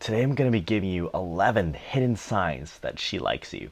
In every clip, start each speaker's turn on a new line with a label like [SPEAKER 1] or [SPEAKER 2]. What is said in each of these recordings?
[SPEAKER 1] Today I'm going to be giving you 11 hidden signs that she likes you.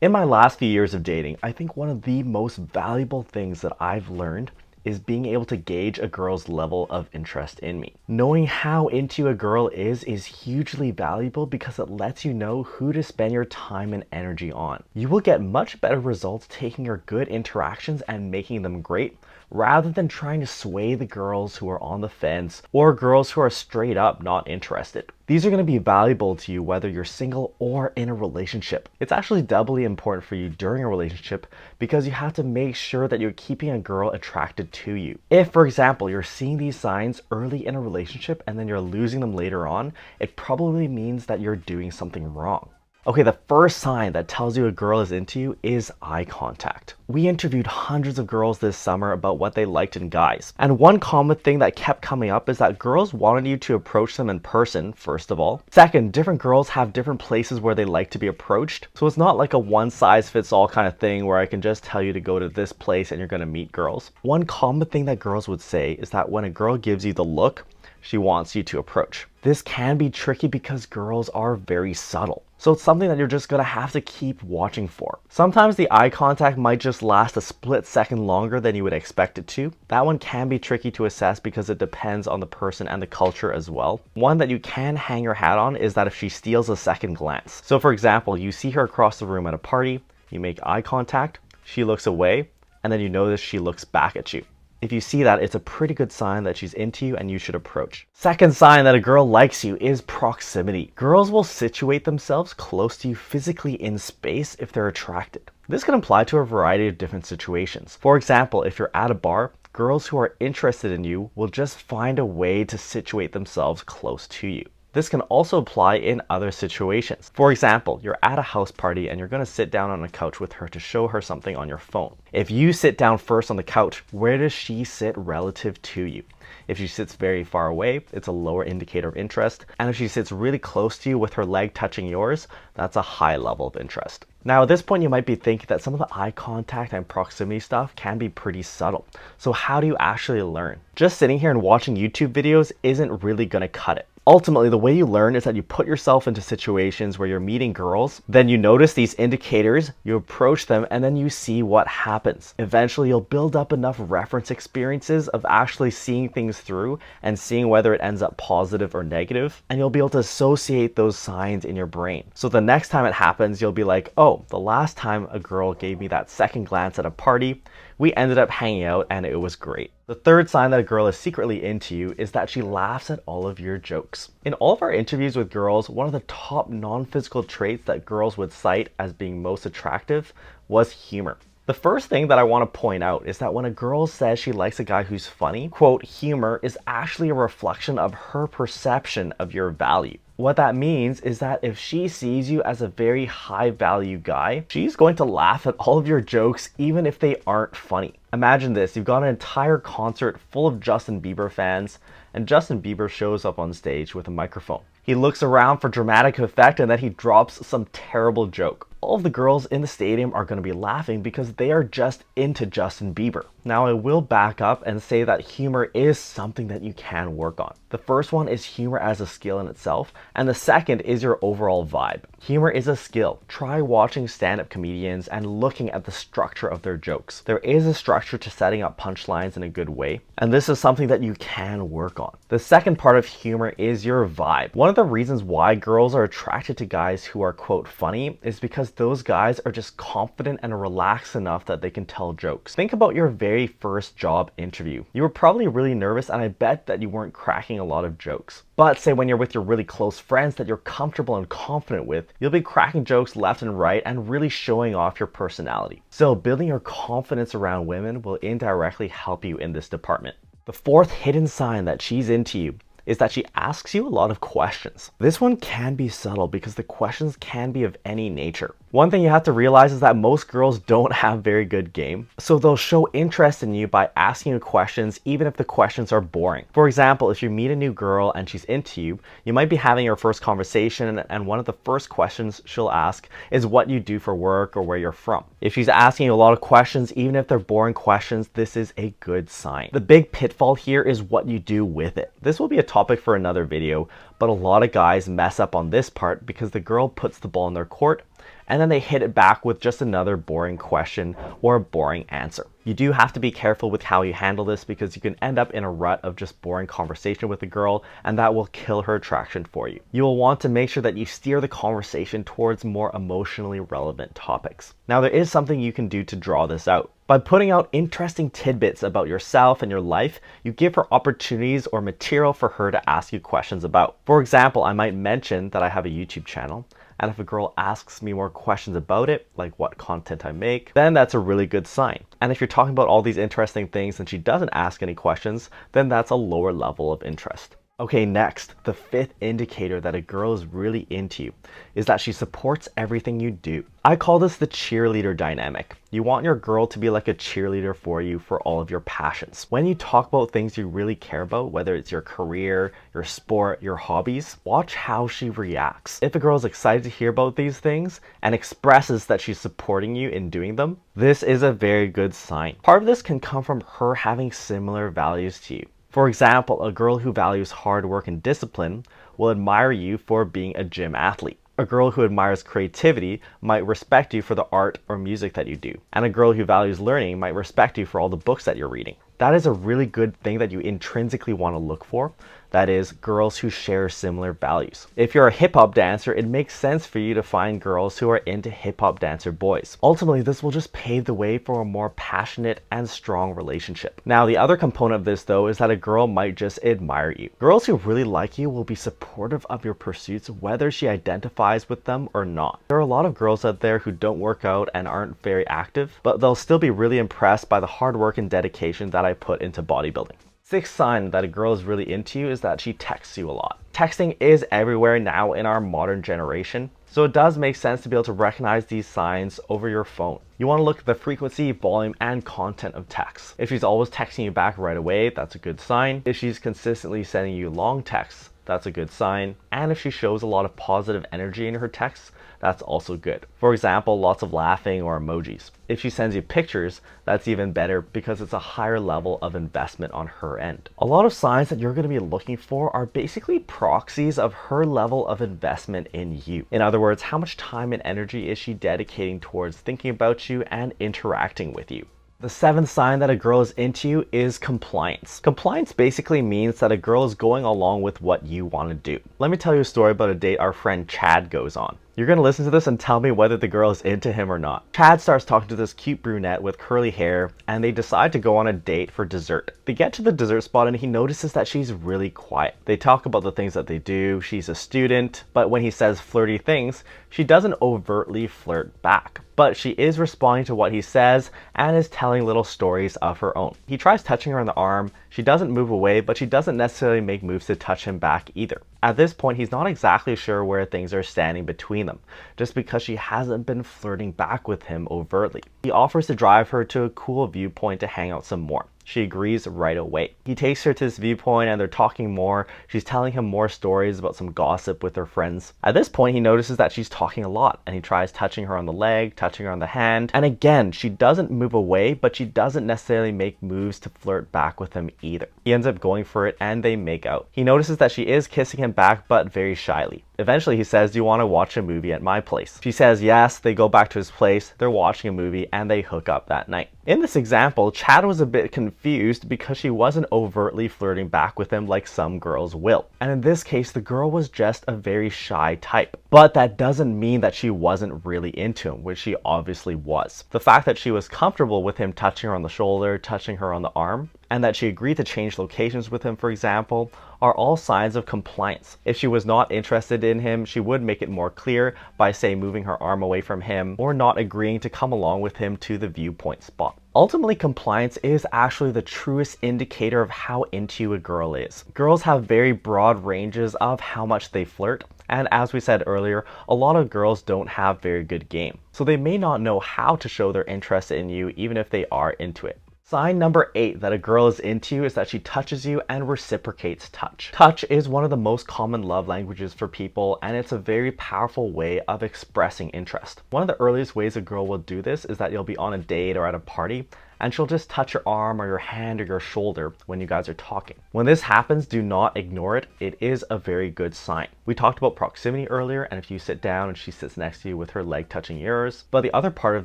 [SPEAKER 1] In my last few years of dating, I think one of the most valuable things that I've learned is being able to gauge a girl's level of interest in me. Knowing how into a girl is hugely valuable because it lets you know who to spend your time and energy on. You will get much better results taking your good interactions and making them great, rather than trying to sway the girls who are on the fence or girls who are straight up not interested. These are going to be valuable to you whether you're single or in a relationship. It's actually doubly important for you during a relationship because you have to make sure that you're keeping a girl attracted to you. If, for example, you're seeing these signs early in a relationship and then you're losing them later on, it probably means that you're doing something wrong. Okay, the first sign that tells you a girl is into you is eye contact. We interviewed hundreds of girls this summer about what they liked in guys. And one common thing that kept coming up is that girls wanted you to approach them in person, first of all. Second, different girls have different places where they like to be approached. So it's not like a one-size-fits-all kind of thing where I can just tell you to go to this place and you're going to meet girls. One common thing that girls would say is that when a girl gives you the look, she wants you to approach. This can be tricky because girls are very subtle. So it's something that you're just gonna have to keep watching for. Sometimes the eye contact might just last a split second longer than you would expect it to. That one can be tricky to assess because it depends on the person and the culture as well. One that you can hang your hat on is that if she steals a second glance. So for example, you see her across the room at a party, you make eye contact, she looks away, and then you notice she looks back at you. If you see that, it's a pretty good sign that she's into you and you should approach. Second sign that a girl likes you is proximity. Girls will situate themselves close to you physically in space if they're attracted. This can apply to a variety of different situations. For example, if you're at a bar, girls who are interested in you will just find a way to situate themselves close to you. This can also apply in other situations. For example, you're at a house party and you're going to sit down on a couch with her to show her something on your phone. If you sit down first on the couch, where does she sit relative to you? If she sits very far away, it's a lower indicator of interest. And if she sits really close to you with her leg touching yours, that's a high level of interest. Now at this point you might be thinking that some of the eye contact and proximity stuff can be pretty subtle. So how do you actually learn? Just sitting here and watching YouTube videos isn't really going to cut it. Ultimately, the way you learn is that you put yourself into situations where you're meeting girls, then you notice these indicators, you approach them, and then you see what happens. Eventually, you'll build up enough reference experiences of actually seeing things through and seeing whether it ends up positive or negative, and you'll be able to associate those signs in your brain. So the next time it happens, you'll be like, oh, the last time a girl gave me that second glance at a party, we ended up hanging out and it was great. The third sign that a girl is secretly into you is that she laughs at all of your jokes. In all of our interviews with girls, one of the top non-physical traits that girls would cite as being most attractive was humor. The first thing that I want to point out is that when a girl says she likes a guy who's funny, quote, humor is actually a reflection of her perception of your value. What that means is that if she sees you as a very high value guy, she's going to laugh at all of your jokes even if they aren't funny. Imagine this, you've got an entire concert full of Justin Bieber fans and Justin Bieber shows up on stage with a microphone. He looks around for dramatic effect and then he drops some terrible joke. All of the girls in the stadium are going to be laughing because they are just into Justin Bieber. Now I will back up and say that humor is something that you can work on. The first one is humor as a skill in itself, and the second is your overall vibe. Humor is a skill. Try watching stand-up comedians and looking at the structure of their jokes. There is a structure to setting up punchlines in a good way, and this is something that you can work on. The second part of humor is your vibe. One of the reasons why girls are attracted to guys who are, quote, funny is because those guys are just confident and relaxed enough that they can tell jokes. Think about your very first job interview. You were probably really nervous and I bet that you weren't cracking a lot of jokes. But say when you're with your really close friends that you're comfortable and confident with, you'll be cracking jokes left and right and really showing off your personality. So building your confidence around women will indirectly help you in this department. The fourth hidden sign that she's into you is that she asks you a lot of questions. This one can be subtle because the questions can be of any nature. One thing you have to realize is that most girls don't have very good game, so they'll show interest in you by asking you questions even if the questions are boring. For example, if you meet a new girl and she's into you, you might be having your first conversation and one of the first questions she'll ask is what you do for work or where you're from. If she's asking you a lot of questions, even if they're boring questions, this is a good sign. The big pitfall here is what you do with it. This will be a topic for another video, but a lot of guys mess up on this part because the girl puts the ball in their court and then they hit it back with just another boring question or a boring answer. You do have to be careful with how you handle this because you can end up in a rut of just boring conversation with the girl, and that will kill her attraction for you. You will want to make sure that you steer the conversation towards more emotionally relevant topics. Now, there is something you can do to draw this out. By putting out interesting tidbits about yourself and your life, you give her opportunities or material for her to ask you questions about. For example, I might mention that I have a YouTube channel, and if a girl asks me more questions about it, like what content I make, then that's a really good sign. And if you're talking about all these interesting things and she doesn't ask any questions, then that's a lower level of interest. Okay, next, the fifth indicator that a girl is really into you is that she supports everything you do. I call this the cheerleader dynamic. You want your girl to be like a cheerleader for you for all of your passions. When you talk about things you really care about, whether it's your career, your sport, your hobbies, watch how she reacts. If a girl is excited to hear about these things and expresses that she's supporting you in doing them, this is a very good sign. Part of this can come from her having similar values to you. For example, a girl who values hard work and discipline will admire you for being a gym athlete. A girl who admires creativity might respect you for the art or music that you do. And a girl who values learning might respect you for all the books that you're reading. That is a really good thing that you intrinsically want to look for. That is, girls who share similar values. If you're a hip-hop dancer, it makes sense for you to find girls who are into hip-hop dancer boys. Ultimately, this will just pave the way for a more passionate and strong relationship. Now, the other component of this, though, is that a girl might just admire you. Girls who really like you will be supportive of your pursuits, whether she identifies with them or not. There are a lot of girls out there who don't work out and aren't very active, but they'll still be really impressed by the hard work and dedication that I put into bodybuilding. Sixth sign that a girl is really into you is that she texts you a lot. Texting is everywhere now in our modern generation, so it does make sense to be able to recognize these signs over your phone. You want to look at the frequency, volume, and content of texts. If she's always texting you back right away, that's a good sign. If she's consistently sending you long texts, that's a good sign. And if she shows a lot of positive energy in her texts, that's also good. For example, lots of laughing or emojis. If she sends you pictures, that's even better because it's a higher level of investment on her end. A lot of signs that you're going to be looking for are basically proxies of her level of investment in you. In other words, how much time and energy is she dedicating towards thinking about you and interacting with you? The seventh sign that a girl is into you is compliance. Compliance basically means that a girl is going along with what you want to do. Let me tell you a story about a date our friend Chad goes on. You're going to listen to this and tell me whether the girl is into him or not. Chad starts talking to this cute brunette with curly hair, and they decide to go on a date for dessert. They get to the dessert spot and he notices that she's really quiet. They talk about the things that they do. She's a student, but when he says flirty things, she doesn't overtly flirt back. But she is responding to what he says and is telling little stories of her own. He tries touching her on the arm. She doesn't move away, but she doesn't necessarily make moves to touch him back either. At this point, he's not exactly sure where things are standing between them, just because she hasn't been flirting back with him overtly. He offers to drive her to a cool viewpoint to hang out some more. She agrees right away. He takes her to this viewpoint and they're talking more. She's telling him more stories about some gossip with her friends. At this point, he notices that she's talking a lot and he tries touching her on the leg, touching her on the hand. And again, she doesn't move away, but she doesn't necessarily make moves to flirt back with him either. He ends up going for it and they make out. He notices that she is kissing him back, but very shyly. Eventually he says, "Do you want to watch a movie at my place?" She says yes. They go back to his place, they're watching a movie, and they hook up that night. In this example, Chad was a bit confused because she wasn't overtly flirting back with him like some girls will. And in this case, the girl was just a very shy type. But that doesn't mean that she wasn't really into him, which she obviously was. The fact that she was comfortable with him touching her on the shoulder, touching her on the arm, and that she agreed to change locations with him, for example, are all signs of compliance. If she was not interested in him, she would make it more clear by, say, moving her arm away from him or not agreeing to come along with him to the viewpoint spot. Ultimately, compliance is actually the truest indicator of how into a girl is. Girls have very broad ranges of how much they flirt, and as we said earlier, a lot of girls don't have very good game. So they may not know how to show their interest in you even if they are into it. Sign number 8 that a girl is into you is that she touches you and reciprocates touch. Touch is one of the most common love languages for people, and it's a very powerful way of expressing interest. One of the earliest ways a girl will do this is that you'll be on a date or at a party, and she'll just touch your arm or your hand or your shoulder when you guys are talking. When this happens, do not ignore it. It is a very good sign. We talked about proximity earlier, and if you sit down and she sits next to you with her leg touching yours, but the other part of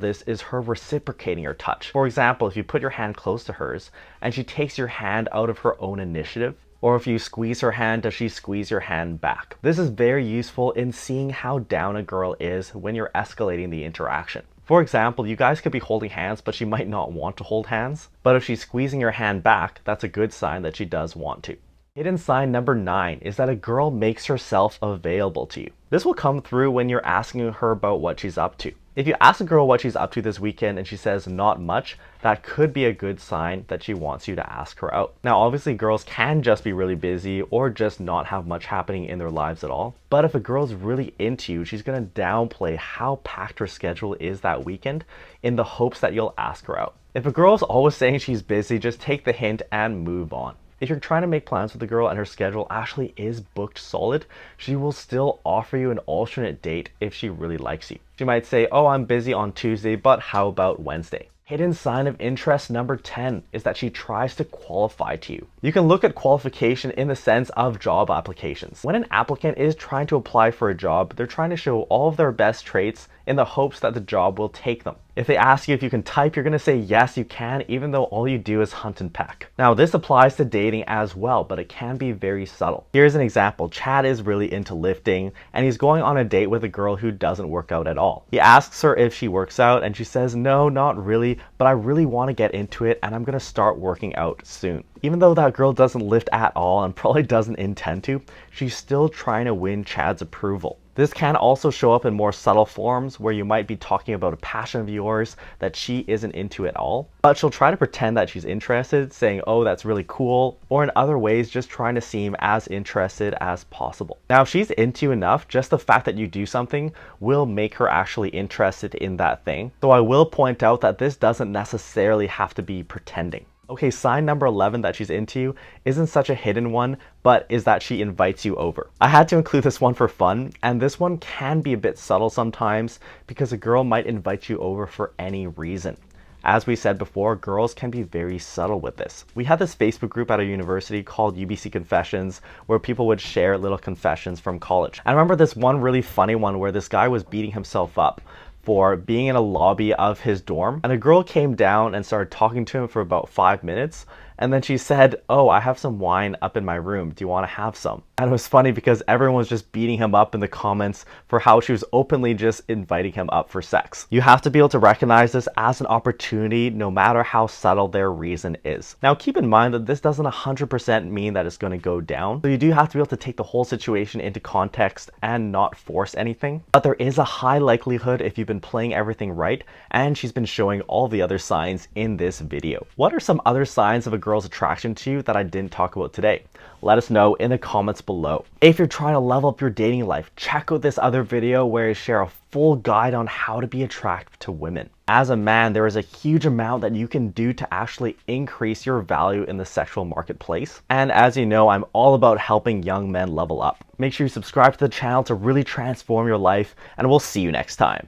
[SPEAKER 1] this is her reciprocating your touch. For example, if you put your hand close to hers and she takes your hand out of her own initiative, or if you squeeze her hand, does she squeeze your hand back? This is very useful in seeing how down a girl is when you're escalating the interaction. For example, you guys could be holding hands, but she might not want to hold hands. But if she's squeezing your hand back, that's a good sign that she does want to. Hidden sign number 9 is that a girl makes herself available to you. This will come through when you're asking her about what she's up to. If you ask a girl what she's up to this weekend and she says not much, that could be a good sign that she wants you to ask her out. Now, obviously girls can just be really busy or just not have much happening in their lives at all. But if a girl's really into you, she's gonna downplay how packed her schedule is that weekend in the hopes that you'll ask her out. If a girl's always saying she's busy, just take the hint and move on. If you're trying to make plans with a girl and her schedule actually is booked solid, she will still offer you an alternate date if she really likes you. She might say, oh, I'm busy on Tuesday, but how about Wednesday? Hidden sign of interest number 10 is that she tries to qualify to you. You can look at qualification in the sense of job applications. When an applicant is trying to apply for a job, they're trying to show all of their best traits in the hopes that the job will take them. If they ask you if you can type, you're going to say yes, you can, even though all you do is hunt and peck. Now, this applies to dating as well, but it can be very subtle. Here's an example. Chad is really into lifting, and he's going on a date with a girl who doesn't work out at all. He asks her if she works out, and she says, no, not really, but I really want to get into it, and I'm going to start working out soon. Even though that girl doesn't lift at all and probably doesn't intend to, she's still trying to win Chad's approval. This can also show up in more subtle forms where you might be talking about a passion of yours that she isn't into at all, but she'll try to pretend that she's interested, saying, oh, that's really cool, or in other ways, just trying to seem as interested as possible. Now, if she's into you enough, just the fact that you do something will make her actually interested in that thing. So I will point out that this doesn't necessarily have to be pretending. Okay, sign number 11 that she's into you isn't such a hidden one, but is that she invites you over. I had to include this one for fun, and this one can be a bit subtle sometimes because a girl might invite you over for any reason. As we said before, girls can be very subtle with this. We had this Facebook group at our university called UBC Confessions where people would share little confessions from college. I remember this one really funny one where this guy was beating himself up for being in a lobby of his dorm, and a girl came down and started talking to him for about 5 minutes, and then she said, oh, I have some wine up in my room, do you want to have some? And it was funny because everyone was just beating him up in the comments for how she was openly just inviting him up for sex. You have to be able to recognize this as an opportunity no matter how subtle their reason is. Now keep in mind that this doesn't 100% mean that it's going to go down, so you do have to be able to take the whole situation into context and not force anything. But there is a high likelihood if you've been playing everything right and she's been showing all the other signs in this video. What are some other signs of a girl's attraction to you that I didn't talk about today? Let us know in the comments below. If you're trying to level up your dating life, check out this other video where I share a full guide on how to be attractive to women. As a man, there is a huge amount that you can do to actually increase your value in the sexual marketplace. And as you know, I'm all about helping young men level up. Make sure you subscribe to the channel to really transform your life, and we'll see you next time.